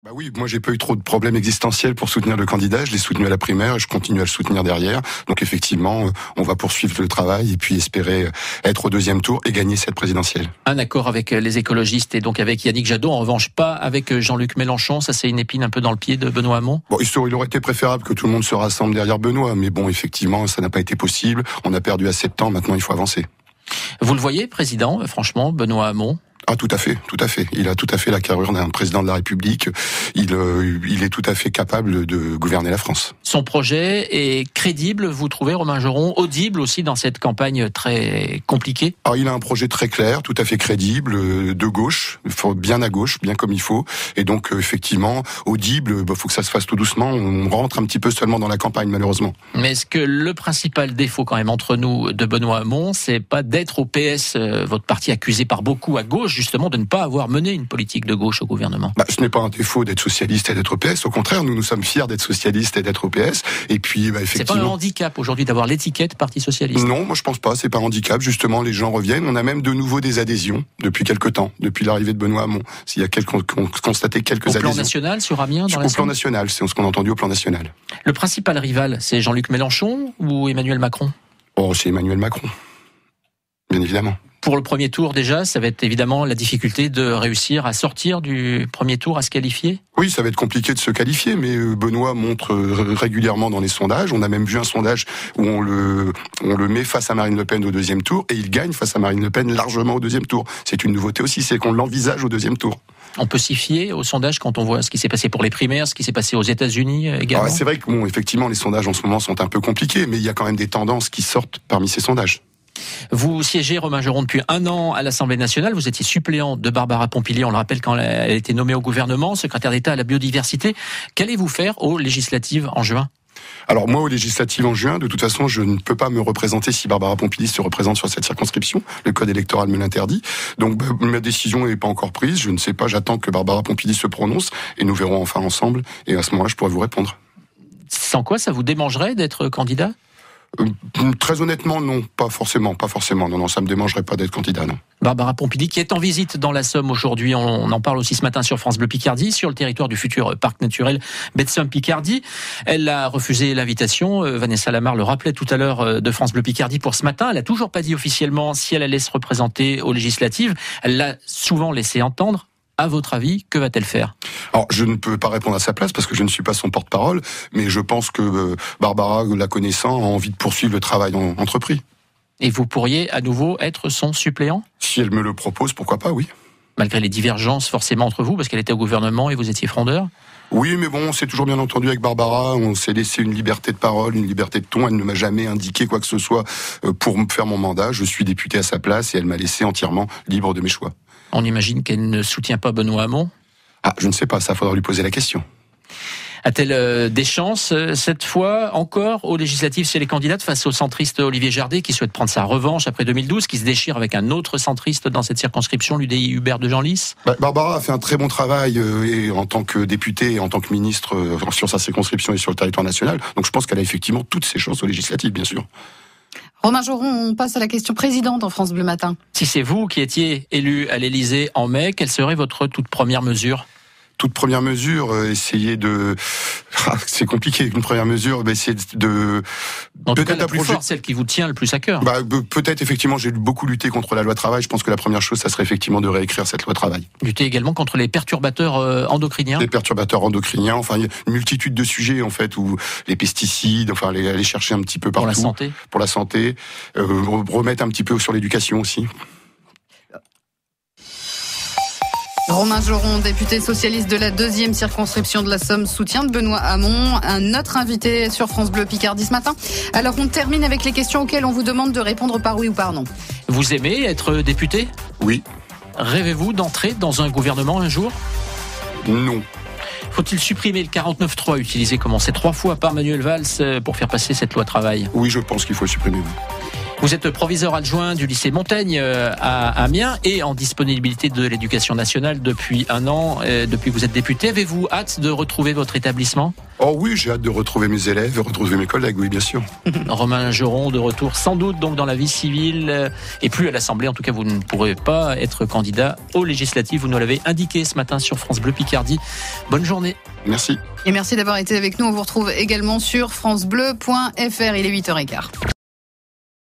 Bah oui, moi j'ai pas eu trop de problèmes existentiels pour soutenir le candidat, je l'ai soutenu à la primaire et je continue à le soutenir derrière. Donc effectivement, on va poursuivre le travail et puis espérer être au deuxième tour et gagner cette présidentielle. Un accord avec les écologistes et donc avec Yannick Jadot, en revanche pas avec Jean-Luc Mélenchon, ça c'est une épine un peu dans le pied de Benoît Hamon. Bon, il aurait été préférable que tout le monde se rassemble derrière Benoît, mais bon, effectivement, ça n'a pas été possible. On a perdu assez de temps, maintenant il faut avancer. Vous le voyez, président, franchement, Benoît Hamon? Ah, tout à fait. Il a tout à fait la carrure d'un président de la République. Il est tout à fait capable de gouverner la France. Son projet est crédible, vous trouvez, Romain Joron, audible aussi dans cette campagne très compliquée? Alors, il a un projet très clair, tout à fait crédible, de gauche, bien à gauche, bien comme il faut. Et donc, effectivement, audible, faut que ça se fasse tout doucement. On rentre un petit peu seulement dans la campagne, malheureusement. Mais est-ce que le principal défaut, quand même, entre nous, de Benoît Hamon, c'est pas d'être au PS, votre parti accusé par beaucoup à gauche, justement, de ne pas avoir mené une politique de gauche au gouvernement? Ce n'est pas un défaut d'être socialiste et d'être au PS. Au contraire, nous sommes fiers d'être socialistes et d'être au PS. Et puis, effectivement. C'est pas un handicap aujourd'hui d'avoir l'étiquette Parti socialiste? Non, moi je pense pas. C'est pas un handicap. Justement, les gens reviennent. On a même de nouveau des adhésions depuis quelque temps, depuis l'arrivée de Benoît Hamon. S'il y a constaté quelques adhésions. Au plan national, sur Amiens, dans la Au plan national, c'est ce qu'on a entendu au plan national. Le principal rival, c'est Jean-Luc Mélenchon ou Emmanuel Macron? Oh, c'est Emmanuel Macron. Bien évidemment. Pour le premier tour déjà, ça va être évidemment la difficulté de réussir à sortir du premier tour, à se qualifier? Oui, ça va être compliqué de se qualifier, mais Benoît montre régulièrement dans les sondages. On a même vu un sondage où on le met face à Marine Le Pen au deuxième tour, et il gagne face à Marine Le Pen largement au deuxième tour. C'est une nouveauté aussi, c'est qu'on l'envisage au deuxième tour. On peut s'y fier au sondage quand on voit ce qui s'est passé pour les primaires, ce qui s'est passé aux États-Unis également? C'est vrai que effectivement, les sondages en ce moment sont un peu compliqués, mais il y a quand même des tendances qui sortent parmi ces sondages. Vous siégez, Romain Joron, depuis 1 an à l'Assemblée nationale. Vous étiez suppléant de Barbara Pompili, on le rappelle, quand elle a été nommée au gouvernement, secrétaire d'État à la biodiversité. Qu'allez-vous faire aux législatives en juin? Alors moi, aux législatives en juin, de toute façon, je ne peux pas me représenter si Barbara Pompili se représente sur cette circonscription. Le code électoral me l'interdit. Donc ma décision n'est pas encore prise. Je ne sais pas, j'attends que Barbara Pompili se prononce et nous verrons enfin ensemble. Et à ce moment-là, je pourrai vous répondre. Sans quoi, ça vous démangerait d'être candidat? Très honnêtement, non, pas forcément. Non, ça me démangerait pas d'être candidat, non. Barbara Pompili, qui est en visite dans la Somme aujourd'hui, on en parle aussi ce matin sur France Bleu Picardie, sur le territoire du futur parc naturel Baie-de-Somme-Picardie. Elle a refusé l'invitation. Vanessa Lamar le rappelait tout à l'heure de France Bleu Picardie pour ce matin. Elle a toujours pas dit officiellement si elle allait se représenter aux législatives. Elle l'a souvent laissé entendre. À votre avis, que va-t-elle faire? Alors, je ne peux pas répondre à sa place parce que je ne suis pas son porte-parole, mais je pense que Barbara, la connaissant, a envie de poursuivre le travail entrepris. Et vous pourriez à nouveau être son suppléant? Si elle me le propose, pourquoi pas, oui. Malgré les divergences forcément entre vous, parce qu'elle était au gouvernement et vous étiez frondeur? Oui, mais bon, c'est toujours bien entendu avec Barbara, on s'est laissé une liberté de parole, une liberté de ton. Elle ne m'a jamais indiqué quoi que ce soit pour faire mon mandat. Je suis député à sa place et elle m'a laissé entièrement libre de mes choix. On imagine qu'elle ne soutient pas Benoît Hamon? Ah, je ne sais pas, ça faudra lui poser la question. A-t-elle des chances, cette fois, encore, aux législatives chez les candidates face au centriste Olivier Jardé, qui souhaite prendre sa revanche après 2012, qui se déchire avec un autre centriste dans cette circonscription, l'UDI Hubert de Genlis? Barbara a fait un très bon travail et en tant que députée et en tant que ministre sur sa circonscription et sur le territoire national. Donc je pense qu'elle a effectivement toutes ses chances aux législatives, bien sûr. Romain Joron, on passe à la question présidente en France Bleu Matin. Si c'est vous qui étiez élu à l'Élysée en mai, quelle serait votre toute première mesure? Toute première mesure, essayer de... c'est compliqué, une première mesure, essayer de... En tout cas, la plus forte, celle qui vous tient le plus à cœur. Peut-être, effectivement, j'ai beaucoup lutté contre la loi travail. Je pense que la première chose, ça serait effectivement de réécrire cette loi travail. Lutter également contre les perturbateurs endocriniens. Les perturbateurs endocriniens, enfin, il y a une multitude de sujets, en fait, où les pesticides, enfin, aller chercher un petit peu partout. Pour la santé. Remettre un petit peu sur l'éducation aussi. Romain Joron, député socialiste de la 2e circonscription de la Somme, soutien de Benoît Hamon, un autre invité sur France Bleu Picardie ce matin. Alors on termine avec les questions auxquelles on vous demande de répondre par oui ou par non. Vous aimez être député? Oui. Rêvez-vous d'entrer dans un gouvernement un jour? Non. Faut-il supprimer le 49.3 utilisé comme on sait 3 fois par Manuel Valls pour faire passer cette loi travail? Oui, je pense qu'il faut le supprimer. Vous êtes proviseur adjoint du lycée Montaigne à Amiens et en disponibilité de l'éducation nationale depuis 1 an, depuis que vous êtes député. Avez-vous hâte de retrouver votre établissement ? Oh oui, j'ai hâte de retrouver mes élèves, de retrouver mes collègues, oui, bien sûr. Romain Geron, de retour sans doute donc dans la vie civile et plus à l'Assemblée. En tout cas, vous ne pourrez pas être candidat aux législatives. Vous nous l'avez indiqué ce matin sur France Bleu Picardie. Bonne journée. Merci. Et merci d'avoir été avec nous. On vous retrouve également sur francebleu.fr. Il est 8h15.